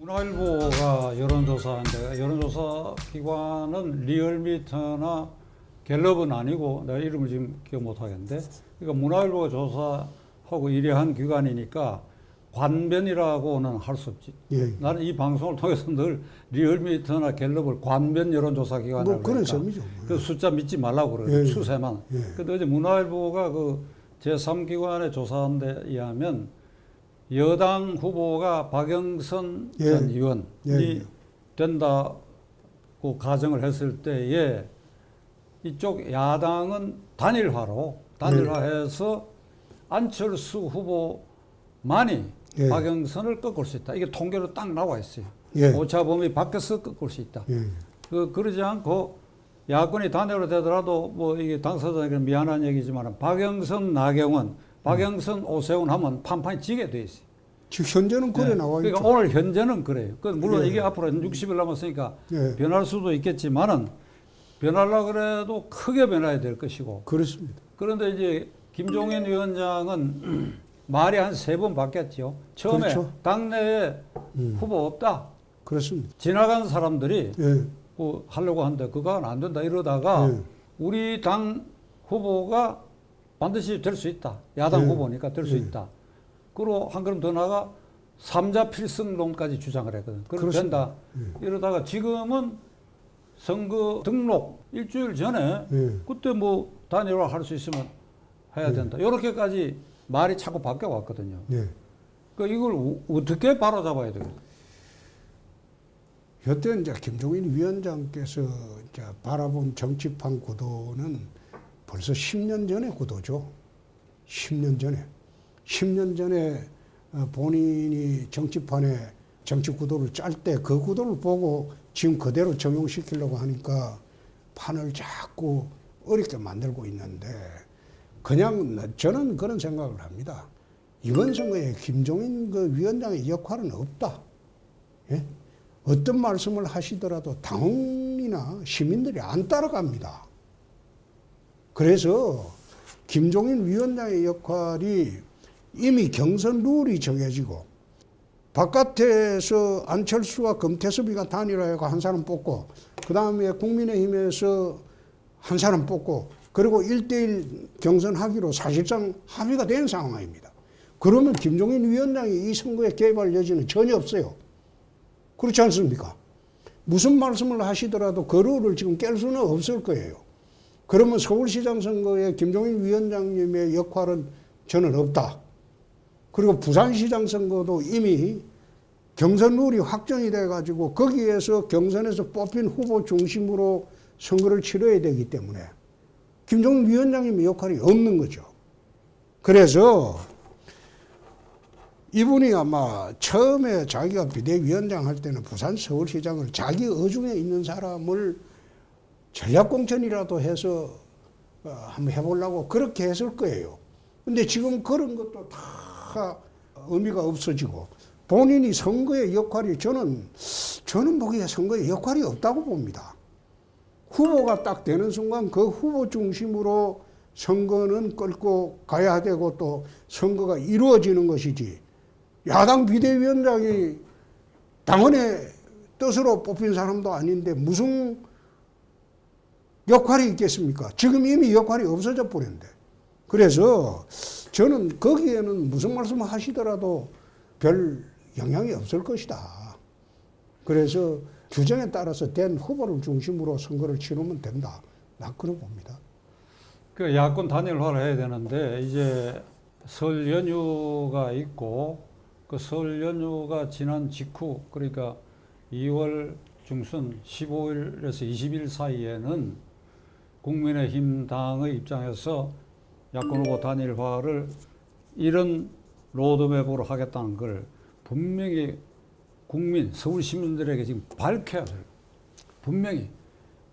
문화일보가 여론조사인데 여론조사 기관은 리얼미터나 갤럽은 아니고 내가 이름을 지금 기억 못하겠는데 그러니까 문화일보가 조사하고 의뢰한 기관이니까 관변이라고는 할 수 없지. 예. 나는 이 방송을 통해서 늘 리얼미터나 갤럽을 관변 여론조사 기관이라고 뭐 그런 그러니까 셈이죠. 그 숫자 믿지 말라고 그래요. 예. 추세만. 예. 근데 어제 문화일보가 그 제3기관의 조사한 데 의하면 여당 후보가 박영선 예. 전 의원이 예. 된다고 가정을 했을 때에 이쪽 야당은 단일화해서 안철수 후보만이 예. 박영선을 꺾을 수 있다. 이게 통계로 딱 나와 있어요. 예. 오차범위 밖에서 꺾을 수 있다. 예. 그러지 않고 야권이 단일화 되더라도 뭐 이게 당사자에게 미안한 얘기지만 박영선, 나경원, 박영선, 오세훈 하면 판판이 지게 돼 있어요. 지금 현재는 그래 네. 나와 있죠. 그러니까 오늘 현재는 그래요. 물론 예. 이게 앞으로 60일 남았으니까 예. 변할 수도 있겠지만은 변하려고 그래도 크게 변해야 될 것이고. 그렇습니다. 그런데 이제 김종인 위원장은 말이 한 3번 바뀌었죠. 처음에 그렇죠. 당내에 후보 없다. 그렇습니다. 지나간 사람들이 예. 뭐 하려고 하는데 그건 안 된다 이러다가 예. 우리 당 후보가 반드시 될 수 있다. 야당 예. 후보니까 될 수 예. 있다. 그리고 한 걸음 더 나가 3자 필승론까지 주장을 했거든. 그럼 된다. 이러다가 지금은 선거 등록 일주일 전에 예. 그때 뭐 단일화 할 수 있으면 해야 된다. 이렇게까지 말이 자꾸 바뀌어 왔거든요. 예. 그러니까 이걸 어떻게 바로잡아야 되겠어요? 여태 이제 김종인 위원장께서 이제 바라본 정치판 구도는 벌써 10년 전의 구도죠. 10년 전에. 10년 전에 본인이 정치판에 정치 구도를 짤 때 그 구도를 보고 지금 그대로 적용시키려고 하니까 판을 자꾸 어렵게 만들고 있는데 그냥 저는 그런 생각을 합니다. 이번 선거에 김종인 그 위원장의 역할은 없다. 예? 어떤 말씀을 하시더라도 당원이나 시민들이 안 따라갑니다. 그래서 김종인 위원장의 역할이 이미 경선 룰이 정해지고 바깥에서 안철수와 금태섭이가 단일화해서 한 사람 뽑고 그 다음에 국민의힘에서 한 사람 뽑고 그리고 1대1 경선하기로 사실상 합의가 된 상황입니다. 그러면 김종인 위원장이 이 선거에 개입할 여지는 전혀 없어요. 그렇지 않습니까? 무슨 말씀을 하시더라도 그 룰을 지금 깰 수는 없을 거예요. 그러면 서울시장 선거에 김종인 위원장님의 역할은 저는 없다. 그리고 부산시장 선거도 이미 경선 룰이 확정이 돼가지고 거기에서 경선에서 뽑힌 후보 중심으로 선거를 치러야 되기 때문에 김종인 위원장님의 역할이 없는 거죠. 그래서 이분이 아마 처음에 자기가 비대위원장 할 때는 부산 서울시장을 자기 의중에 있는 사람을 전략공천이라도 해서 한번 해보려고 그렇게 했을 거예요. 근데 지금 그런 것도 다 의미가 없어지고 본인이 선거의 역할이 저는 보기에 선거의 역할이 없다고 봅니다. 후보가 딱 되는 순간 그 후보 중심으로 선거는 끌고 가야 되고 또 선거가 이루어지는 것이지 야당 비대위원장이 당원의 뜻으로 뽑힌 사람도 아닌데 무슨 역할이 있겠습니까? 지금 이미 역할이 없어져 버렸는데. 그래서 저는 거기에는 무슨 말씀을 하시더라도 별 영향이 없을 것이다. 그래서 규정에 따라서 된 후보를 중심으로 선거를 치르면 된다. 나 그렇게 봅니다. 그 야권 단일화를 해야 되는데 이제 설 연휴가 있고 그 설 연휴가 지난 직후 그러니까 2월 중순 15일에서 20일 사이에는 국민의힘 당의 입장에서 야권 후보 단일화를 이런 로드맵으로 하겠다는 걸 분명히 국민, 서울 시민들에게 지금 밝혀야 돼요. 분명히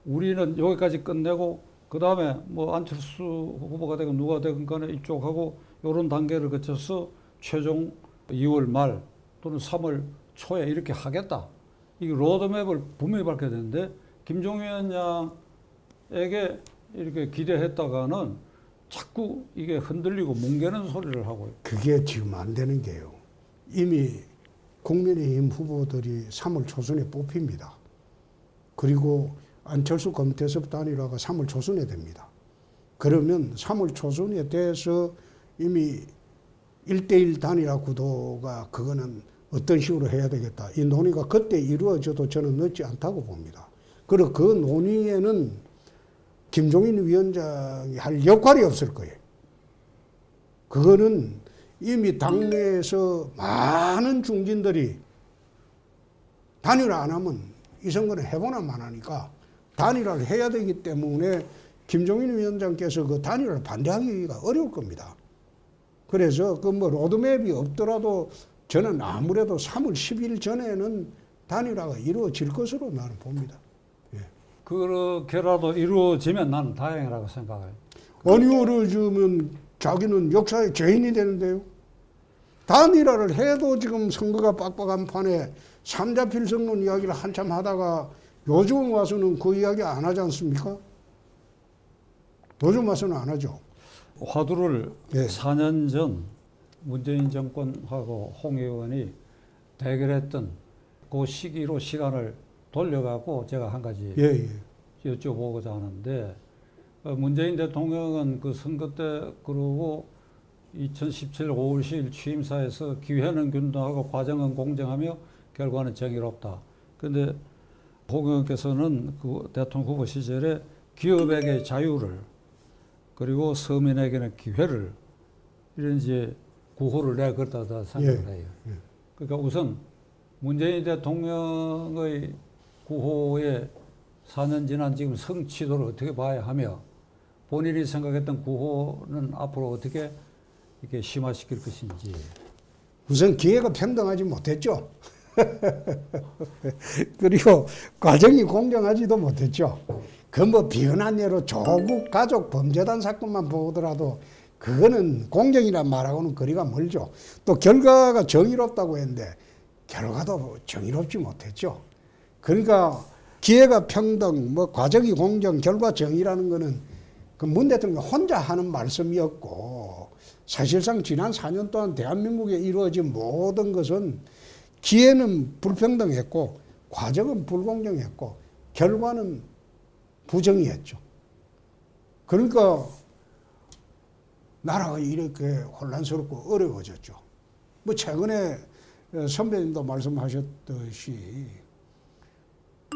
우리는 여기까지 끝내고 그 다음에 뭐 안철수 후보가 되건 누가 되건 간에 이쪽하고 이런 단계를 거쳐서 최종 2월 말 또는 3월 초에 이렇게 하겠다. 이 로드맵을 분명히 밝혀야 되는데 김종인 위원장에게 이렇게 기대했다가는 자꾸 이게 흔들리고 뭉개는 소리를 하고요. 그게 지금 안 되는 게요. 이미 국민의힘 후보들이 3월 초순에 뽑힙니다. 그리고 안철수 검태섭 단일화가 3월 초순에 됩니다. 그러면 3월 초순에 돼서 이미 1대1 단일화 구도가 그거는 어떤 식으로 해야 되겠다. 이 논의가 그때 이루어져도 저는 늦지 않다고 봅니다. 그리고 그 논의에는 김종인 위원장이 할 역할이 없을 거예요. 그거는 이미 당내에서 많은 중진들이 단일화 안 하면 이 선거는 해보나 마나니까 단일화를 해야 되기 때문에 김종인 위원장께서 그 단일화를 반대하기가 어려울 겁니다. 그래서 그 뭐 로드맵이 없더라도 저는 아무래도 3월 10일 전에는 단일화가 이루어질 것으로 나는 봅니다. 예. 그렇게라도 이루어지면 나는 다행이라고 생각해요. 아니, 이루어지면 자기는 역사의 죄인이 되는데요. 단일화를 해도 지금 선거가 빡빡한 판에 삼자필선론 이야기를 한참 하다가 요즘 와서는 그 이야기 안 하지 않습니까? 요즘 와서는 안 하죠. 화두를 예. 4년 전 문재인 정권하고 홍 의원이 대결했던 그 시기로 시간을 돌려가고 제가 한 가지 예, 예. 여쭤보고자 하는데, 문재인 대통령은 그 선거 때 그러고 2017 5월 10일 취임사에서 기회는 균등하고 과정은 공정하며 결과는 정의롭다. 그런데 홍 의원께서는 그 대통령 후보 시절에 기업에게 자유를 그리고 서민에게는 기회를 이런 이제 구호를 내가 그렇다 생각을 해요. 예. 그러니까 우선 문재인 대통령의 구호에 4년 지난 지금 성취도를 어떻게 봐야 하며 본인이 생각했던 구호는 앞으로 어떻게 이렇게 심화시킬 것인지. 우선 기회가 평등하지 못했죠. 그리고 과정이 공정하지도 못했죠. 그 뭐 비은한 예로 조국 가족 범죄단 사건만 보더라도 그거는 공정이란 말하고는 거리가 멀죠. 또 결과가 정의롭다고 했는데 결과도 정의롭지 못했죠. 그러니까 기회가 평등, 뭐 과정이 공정, 결과 정의라는 거는 그 문 대통령 혼자 하는 말씀이었고, 사실상 지난 4년 동안 대한민국에 이루어진 모든 것은 기회는 불평등했고 과정은 불공정했고 결과는 부정의했죠. 그러니까 나라가 이렇게 혼란스럽고 어려워졌죠. 뭐 최근에 선배님도 말씀하셨듯이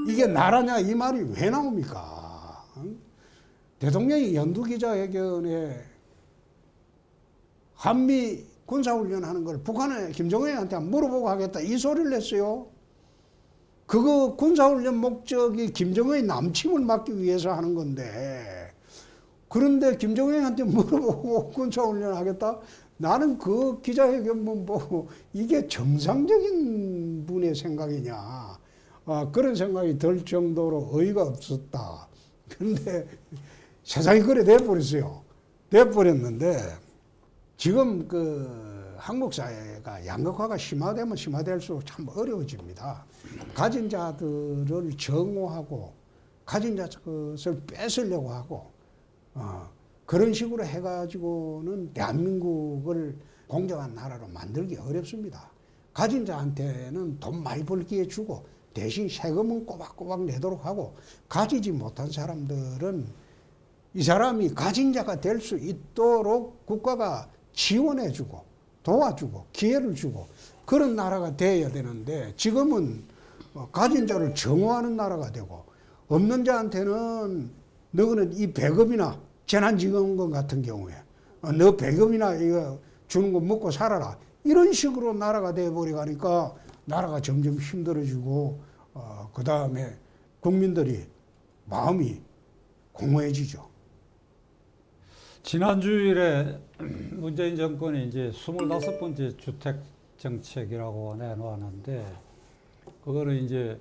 이게 나라냐 이 말이 왜 나옵니까? 대통령이 연두기자회견에 한미 군사훈련 하는 걸 북한에 김정은한테 물어보고 하겠다 이 소리를 냈어요. 그거 군사훈련 목적이 김정은의 남침을 막기 위해서 하는 건데, 그런데 김정은한테 물어보고 군사훈련 하겠다? 나는 그 기자회견 보고 이게 정상적인 분의 생각이냐, 그런 생각이 들 정도로 어이가 없었다. 그런데 세상이 그래 돼버렸어요. 돼버렸는데 지금 그 한국 사회가 양극화가 심화되면 심화될수록 참 어려워집니다. 가진 자들을 정오하고 가진 자 것을 뺏으려고 하고 그런 식으로 해가지고는 대한민국을 공정한 나라로 만들기 어렵습니다. 가진 자한테는 돈 많이 벌기에 주고 대신 세금은 꼬박꼬박 내도록 하고, 가지지 못한 사람들은 이 사람이 가진 자가 될 수 있도록 국가가 지원해주고 도와주고 기회를 주고 그런 나라가 돼야 되는데, 지금은 가진 자를 정오하는 나라가 되고 없는 자한테는 너는 이 배급이나 재난지원금 같은 경우에 너 배급이나 이거 주는 거 먹고 살아라 이런 식으로 나라가 돼버려 가니까 나라가 점점 힘들어지고 그 다음에 국민들이 마음이 공허해지죠. 지난 주일에 문재인 정권이 이제 25번째 주택 정책이라고 내놓았는데, 그거를 이제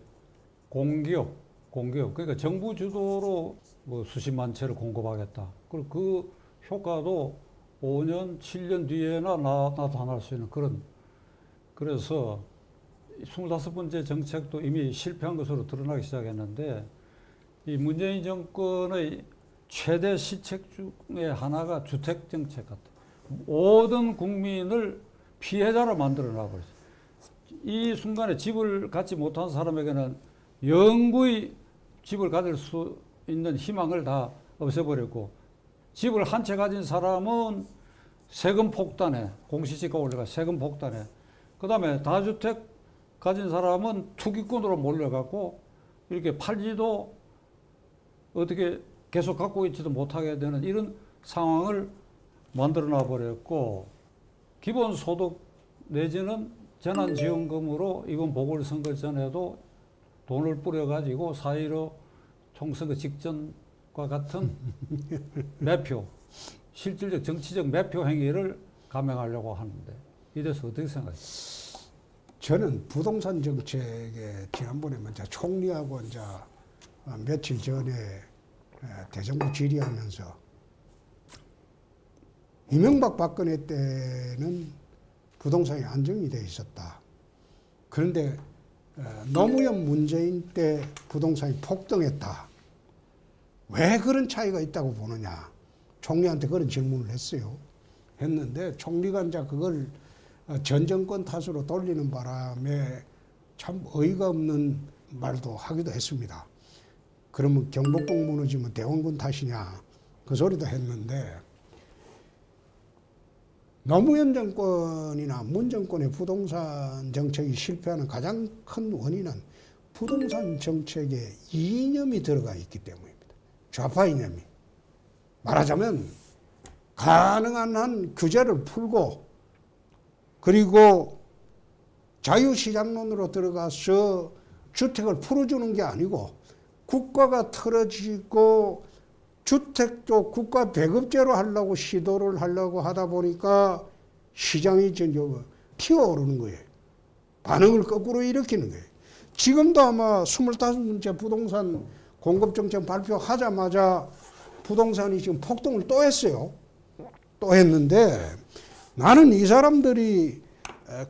공기업, 그러니까 정부 주도로 뭐 수십만 채를 공급하겠다. 그리고 그 효과도 5년, 7년 뒤에나 나타날 수 있는 그런, 그래서 25번째 정책도 이미 실패한 것으로 드러나기 시작했는데, 이 문재인 정권의 최대 시책 중에 하나가 주택 정책 같다. 모든 국민을 피해자로 만들어 놔버렸어요. 이 순간에 집을 갖지 못한 사람에게는 영구히 집을 가질 수 있는 희망을 다 없애버렸고, 집을 한 채 가진 사람은 세금 폭탄에, 공시지가 올라가 세금 폭탄에, 그 다음에 다주택 가진 사람은 투기꾼으로 몰려갖고 이렇게 팔지도 어떻게 계속 갖고 있지도 못하게 되는 이런 상황을 만들어 놔 버렸고, 기본소득 내지는 재난지원금으로 이번 보궐선거 전에도 돈을 뿌려가지고 4.15 총선거 직전과 같은 매표, 실질적 정치적 매표 행위를 감행하려고 하는데, 이 대해서 어떻게 생각하세요? 저는 부동산 정책에 지난번에 먼저 총리하고 이제 며칠 전에 대정부 질의하면서 이명박 박근혜 때는 부동산이 안정이 돼 있었다. 그런데 노무현 문재인 때 부동산이 폭등했다. 왜 그런 차이가 있다고 보느냐. 총리한테 그런 질문을 했어요. 했는데 총리가 이제 그걸 전 정권 탓으로 돌리는 바람에 참 어이가 없는 말도 하기도 했습니다. 그러면 경복궁 무너지면 대원군 탓이냐, 그 소리도 했는데, 노무현 정권이나 문 정권의 부동산 정책이 실패하는 가장 큰 원인은 부동산 정책에 이념이 들어가 있기 때문입니다. 좌파 이념이. 말하자면 가능한 한 규제를 풀고, 그리고 자유시장론으로 들어가서 주택을 풀어주는 게 아니고 국가가 틀어지고 주택도 국가 배급제로 하려고 시도를 하려고 하다 보니까 시장이 튀어오르는 거예요. 반응을 거꾸로 일으키는 거예요. 지금도 아마 25번째 부동산 공급정책 발표하자마자 부동산이 지금 폭등을 또 했어요. 또 했는데, 나는 이 사람들이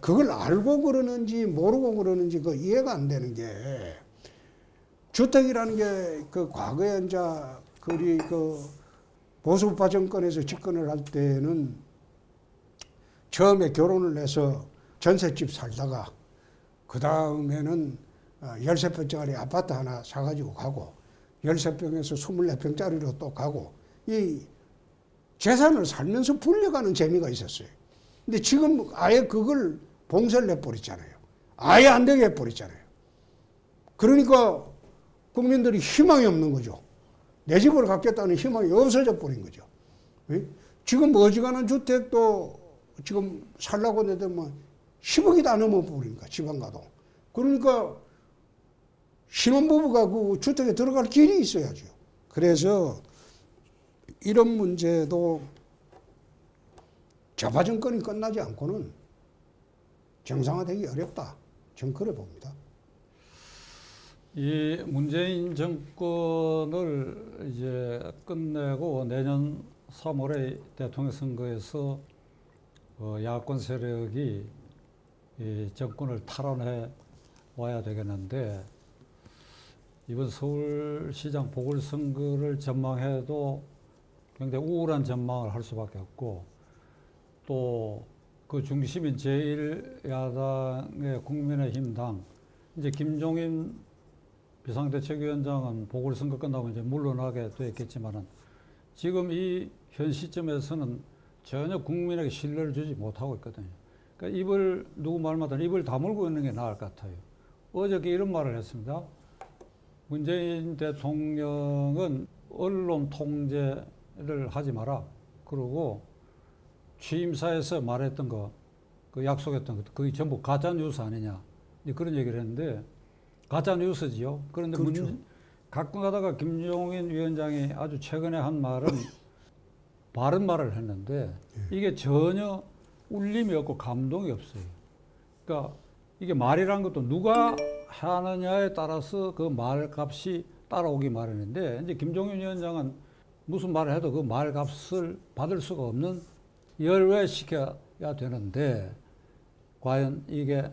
그걸 알고 그러는지 모르고 그러는지 그 이해가 안 되는 게, 주택이라는 게 그 과거에 이제 우리 그 보수파 정권에서 집권을 할 때는 처음에 결혼을 해서 전셋집 살다가 그 다음에는 13평짜리 아파트 하나 사가지고 가고 13평에서 24평짜리로 또 가고, 이 재산을 살면서 불려가는 재미가 있었어요. 근데 지금 아예 그걸 봉쇄를 해버렸잖아요. 아예 안 되게 해버렸잖아요. 그러니까 국민들이 희망이 없는 거죠. 내 집을 갖겠다는 희망이 없어져 버린 거죠. 지금 어지간한 주택도 지금 살라고 내더만 10억이 다 넘어버리니까, 지방 가도. 그러니까 신혼부부가 그 주택에 들어갈 길이 있어야죠. 그래서 이런 문제도 좌파 정권이 끝나지 않고는 정상화되기 어렵다. 저는 그래 봅니다. 이 문재인 정권을 이제 끝내고 내년 3월에 대통령 선거에서 야권 세력이 이 정권을 탈환해 와야 되겠는데, 이번 서울시장 보궐선거를 전망해도 굉장히 우울한 전망을 할 수밖에 없고, 또 그 중심인 제1야당의 국민의힘당, 이제 김종인 비상대책위원장은 보궐선거 끝나고 이제 물러나게 됐겠지만은, 지금 이 현 시점에서는 전혀 국민에게 신뢰를 주지 못하고 있거든요. 그러니까 누구 말마다 입을 다물고 있는 게 나을 것 같아요. 어저께 이런 말을 했습니다. 문재인 대통령은 언론 통제를 하지 마라. 그러고 취임사에서 말했던 거, 그 약속했던 것, 그게 전부 가짜 뉴스 아니냐, 그런 얘기를 했는데, 가짜 뉴스지요. 그런데 그렇죠. 가끔 가다가 김종인 위원장이 아주 최근에 한 말은 바른 말을 했는데, 이게 전혀 울림이 없고 감동이 없어요. 그러니까 이게 말이란 것도 누가 하느냐에 따라서 그 말값이 따라오기 마련인데, 이제 김종인 위원장은 무슨 말을 해도 그 말값을 받을 수가 없는 열외시켜야 되는데, 과연 이게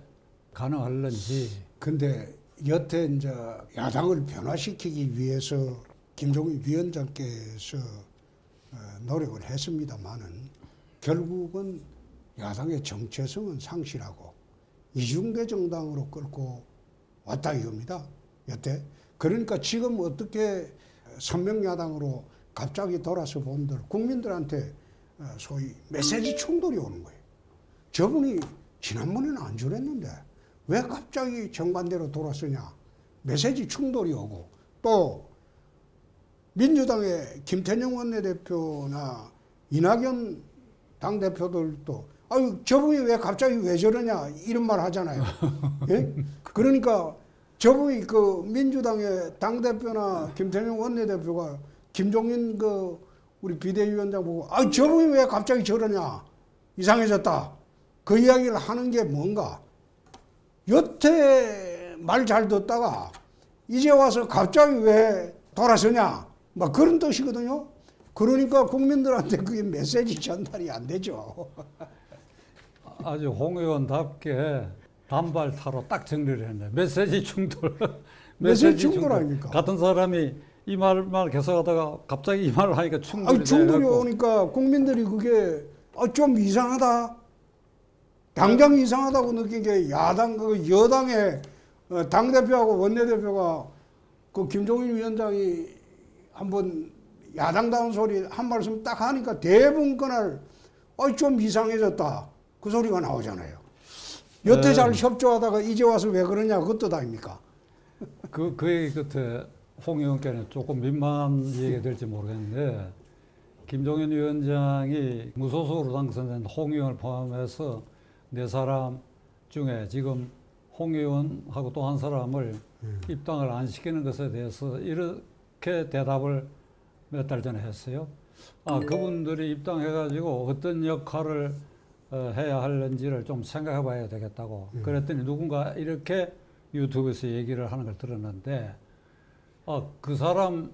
가능할런지. 근데 여태 이제 야당을 변화시키기 위해서 김종인 위원장께서 노력을 했습니다만은, 결국은 야당의 정체성은 상실하고 이중대 정당으로 끌고 왔다 이겁니다. 여태. 그러니까 지금 어떻게 선명야당으로 갑자기 돌아서 본들 국민들한테 소위 메시지 충돌이 오는 거예요. 저분이 지난번에는 안 저랬는데 왜 갑자기 정반대로 돌아서냐. 메시지 충돌이 오고 또 민주당의 김태년 원내대표나 이낙연 당대표들도 아유 저분이 왜 갑자기 왜 저러냐 이런 말 하잖아요. 예? 그러니까 저분이 그 민주당의 당대표나 김태년 원내대표가 김종인 그 우리 비대위원장 보고 아 저분이 왜 갑자기 저러냐 이상해졌다 그 이야기를 하는 게 뭔가 여태 말 잘 듣다가 이제 와서 갑자기 왜 돌아서냐 막 그런 뜻이거든요. 그러니까 국민들한테 그게 메시지 전달이 안 되죠. 아주 홍 의원답게 단발타로 딱 정리를 했네. 메시지 충돌. 메시지 충돌 아닙니까? 같은 사람이 이 말만 계속하다가 갑자기 이 말을 하니까 충돌이 충돌이 돼갖고. 오니까 국민들이 그게 좀 이상하다. 당장 이상하다고 느낀 게 야당 그 여당의 당대표하고 원내대표가 그 김종인 위원장이 한번 야당다운 소리 한 말씀 딱 하니까 대부분 그날 좀 이상해졌다. 그 소리가 나오잖아요. 여태 네. 잘 협조하다가 이제 와서 왜 그러냐 그 뜻 아닙니까? 그 얘기 끝에 홍 의원께는 조금 민망한 얘기가 될지 모르겠는데 김종인 위원장이 무소속으로 당선된 홍 의원을 포함해서 네 사람 중에 지금 홍 의원하고 또 한 사람을 입당을 안 시키는 것에 대해서 이렇게 대답을 몇 달 전에 했어요. 그분들이 입당해가지고 어떤 역할을 해야 하는지를 좀 생각해 봐야 되겠다고. 그랬더니 누군가 이렇게 유튜브에서 얘기를 하는 걸 들었는데, 그 사람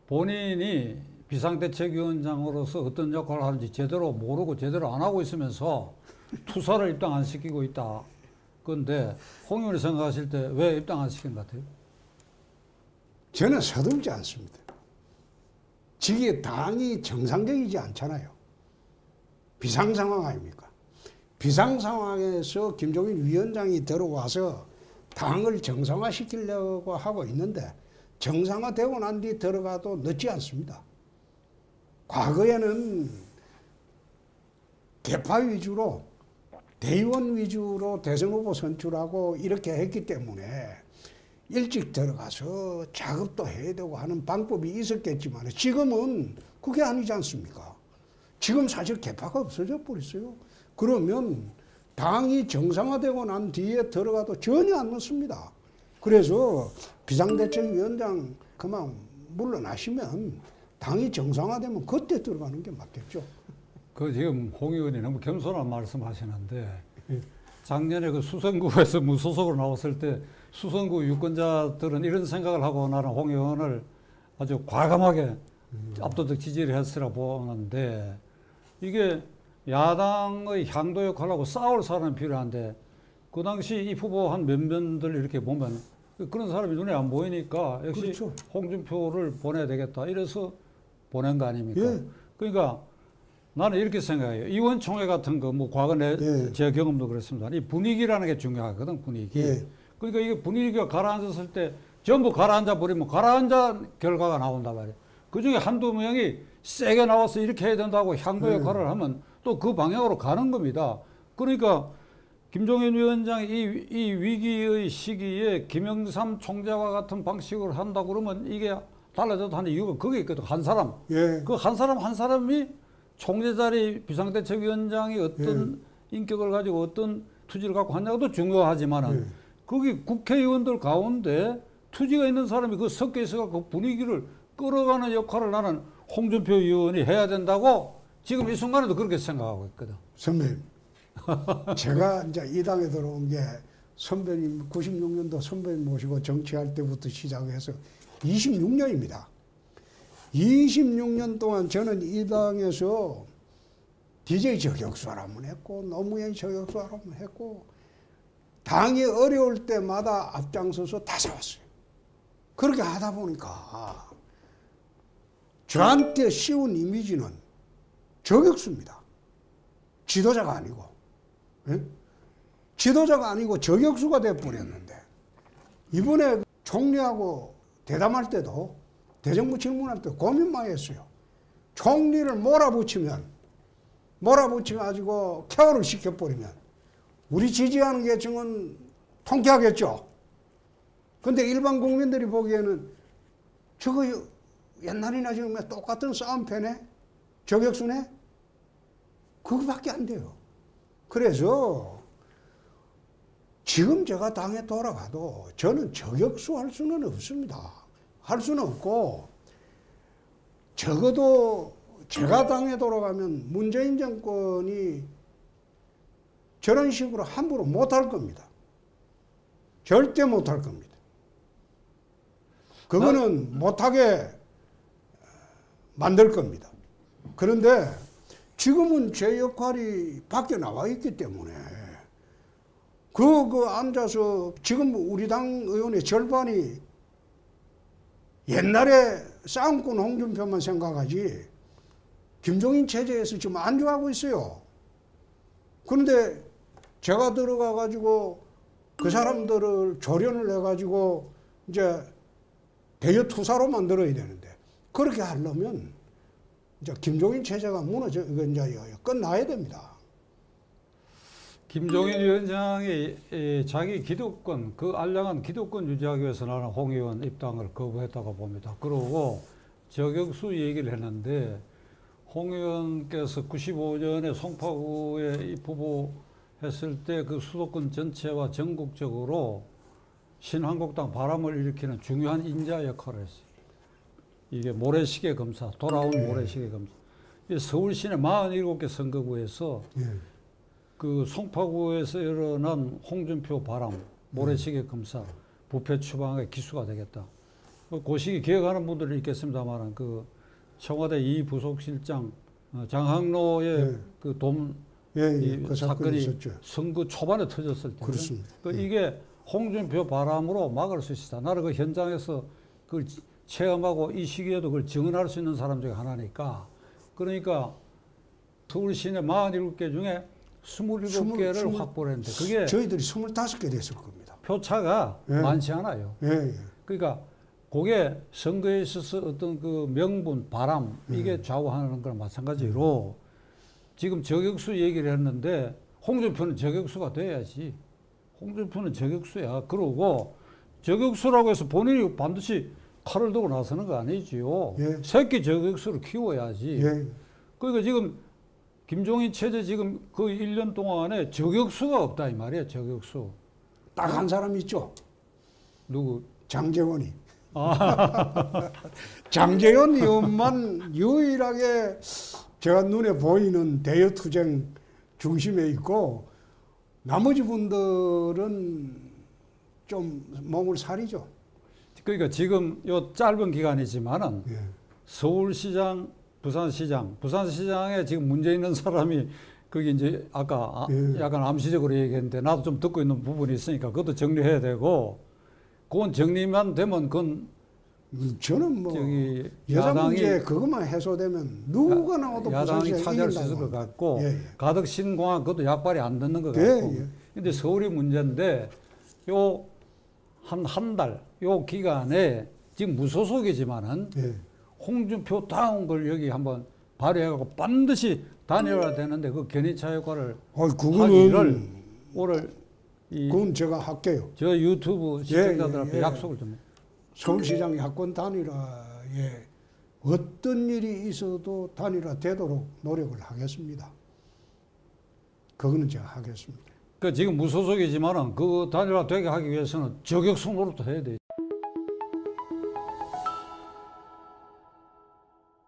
본인이 비상대책위원장으로서 어떤 역할을 하는지 제대로 모르고 제대로 안 하고 있으면서 투사를 입당 안 시키고 있다. 그런데 홍 의원이 생각하실 때 왜 입당 안 시킨 것 같아요? 저는 서둘지 않습니다. 지금 당이 정상적이지 않잖아요. 비상상황 아닙니까? 비상상황에서 김종인 위원장이 들어와서 당을 정상화시키려고 하고 있는데 정상화되고 난 뒤 들어가도 늦지 않습니다. 과거에는 개파 위주로 대의원 위주로 대선 후보 선출하고 이렇게 했기 때문에 일찍 들어가서 작업도 해야 되고 하는 방법이 있었겠지만 지금은 그게 아니지 않습니까? 지금 사실 개파가 없어져 버렸어요. 그러면 당이 정상화되고 난 뒤에 들어가도 전혀 안 늦습니다. 그래서 비상대책위원장 그만 물러나시면 당이 정상화되면 그때 들어가는 게 맞겠죠. 그 지금 홍 의원이 너무 겸손한 말씀하시는데 작년에 그 수성구에서 무소속으로 나왔을 때 수성구 유권자들은 이런 생각을 하고 나는 홍 의원을 아주 과감하게 압도적 지지를 했으라 보는데 이게 야당의 향도 역할하고 싸울 사람이 필요한데 그 당시 이 후보 한 몇 명들 이렇게 보면 그런 사람이 눈에 안 보이니까 역시 그렇죠. 홍준표를 보내야 되겠다 이래서 보낸 거 아닙니까? 예. 그러니까 나는 이렇게 생각해요. 의원총회 같은 거 뭐 과거 제 경험도 그렇습니다. 이 분위기라는 게 중요하거든 분위기. 예. 그러니까 이게 분위기가 가라앉았을 때 전부 가라앉아 버리면 가라앉은 결과가 나온단 말이에요. 그중에 한두 명이 세게 나와서 이렇게 해야 된다고 향도 역할을 하면 또 그 방향으로 가는 겁니다. 그러니까 김종인 위원장이 이 위기의 시기에 김영삼 총재와 같은 방식으로 한다고 그러면 이게 달라져도 하는 이유가 그게 있거든. 한 사람. 예. 그 한 사람이 총재 자리 비상대책위원장이 어떤 인격을 가지고 어떤 투지를 갖고 하냐도 중요하지만은 거기 국회의원들 가운데 투지가 있는 사람이 그 섞여 있어서 그 분위기를 끌어가는 역할을 나는 홍준표 의원이 해야 된다고 지금 이 순간에도 그렇게 생각하고 있거든. 선배님, 제가 이제 이 당에 들어온 게 선배님 96년도 선배님 모시고 정치할 때부터 시작해서 26년입니다. 26년 동안 저는 이 당에서 DJ 저격수를 한번 했고 노무현 저격수를 한번 했고 당이 어려울 때마다 앞장서서 다 세웠어요. 그렇게 하다 보니까 저한테 씌운 이미지는 저격수입니다. 지도자가 아니고. 예? 지도자가 아니고 저격수가 돼버렸는데 이번에 총리하고 대담할 때도 대정부 질문할 때 고민 많이 했어요. 총리를 몰아붙이면 가지고 케어를 시켜버리면 우리 지지하는 계층은 통쾌하겠죠. 근데 일반 국민들이 보기에는 저거 옛날이나 지금 똑같은 싸움패네? 저격수네? 그거밖에 안 돼요. 그래서 지금 제가 당에 돌아가도 저는 저격수 할 수는 없습니다. 할 수는 없고 적어도 제가 당에 돌아가면 문재인 정권이 저런 식으로 함부로 못할 겁니다. 절대 못할 겁니다. 그거는 못하게 만들 겁니다. 그런데 지금은 제 역할이 밖에 나와 있기 때문에 그 앉아서 지금 우리 당 의원의 절반이 옛날에 싸움꾼 홍준표만 생각하지 김종인 체제에서 지금 안주하고 있어요. 그런데 제가 들어가 가지고 그 사람들을 조련을 해 가지고 이제 대여 투사로 만들어야 되는데 그렇게 하려면 이제 김종인 체제가 무너져 이제 끝나야 됩니다. 김종인 위원장이 자기 기득권, 그 알량한 기득권 유지하기 위해서 나는 홍 의원 입당을 거부했다고 봅니다. 그러고 저격수 얘기를 했는데 홍 의원께서 95년에 송파구에 입후보했을 때 그 수도권 전체와 전국적으로 신한국당 바람을 일으키는 중요한 인자 역할을 했어요. 이게 모래시계 검사, 돌아온 모래시계 검사. 서울 시내 47개 선거구에서 그 송파구에서 일어난 홍준표 바람, 모래시계 검사, 부패 추방의 기수가 되겠다. 그 시기 기억하는 분들이 있겠습니다만 그 청와대 이 부속실장 장항로의 그 돈 그 사건이 있었죠. 선거 초반에 터졌을 때 그렇습니다. 이게 홍준표 바람으로 막을 수 있다. 나는 그 현장에서 그걸 체험하고 이 시기에도 그걸 증언할 수 있는 사람 중에 하나니까 그러니까 서울 시내 47개 중에 27개를 확보를 했는데 그게 저희들이 25개 됐을 겁니다. 표차가 많지 않아요. 그러니까 그게 선거에 있어서 어떤 그 명분, 바람 이게 좌우하는 거랑 마찬가지로 지금 저격수 얘기를 했는데 홍준표는 저격수가 돼야지. 홍준표는 저격수야. 그러고 저격수라고 해서 본인이 반드시 칼을 들고 나서는 거 아니지요. 새끼 저격수를 키워야지. 그러니까 지금 김종인 체제 지금 그 1년 동안에 저격수가 없다 이 말이에요. 저격수. 딱 한 사람 있죠. 누구? 장제원이. 장제원 의원만 유일하게 제가 눈에 보이는 대여투쟁 중심에 있고 나머지 분들은 좀 몸을 사리죠. 그러니까 지금 요 짧은 기간이지만은 서울시장, 부산시장에 지금 문제 있는 사람이 그게 이제 아까 약간 암시적으로 얘기했는데 나도 좀 듣고 있는 부분이 있으니까 그것도 정리해야 되고 그건 정리만 되면 그건 저는 뭐 저기 여자 야당이 문제 그것만 해소되면 누가 나와도 야당이 차지할 수 있을 것 같고 가덕 신공항 그것도 약발이 안 듣는 것 같고 근데 서울이 문제인데 요 한 달 요 기간에 지금 무소속이지만은 홍준표 다운 걸 여기 한번 발휘해갖고 반드시 단일화 되는데 그 견인차 역할을 하기를 오늘 그건 제가 할게요. 저 유튜브 시청자들 앞에 약속을 좀. 서울시장 야권 단일화에 어떤 일이 있어도 단일화 되도록 노력을 하겠습니다. 그거는 제가 하겠습니다. 그 지금 무소속이지만은 그 단일화 되게 하기 위해서는 저격수 노릇도 해야 돼.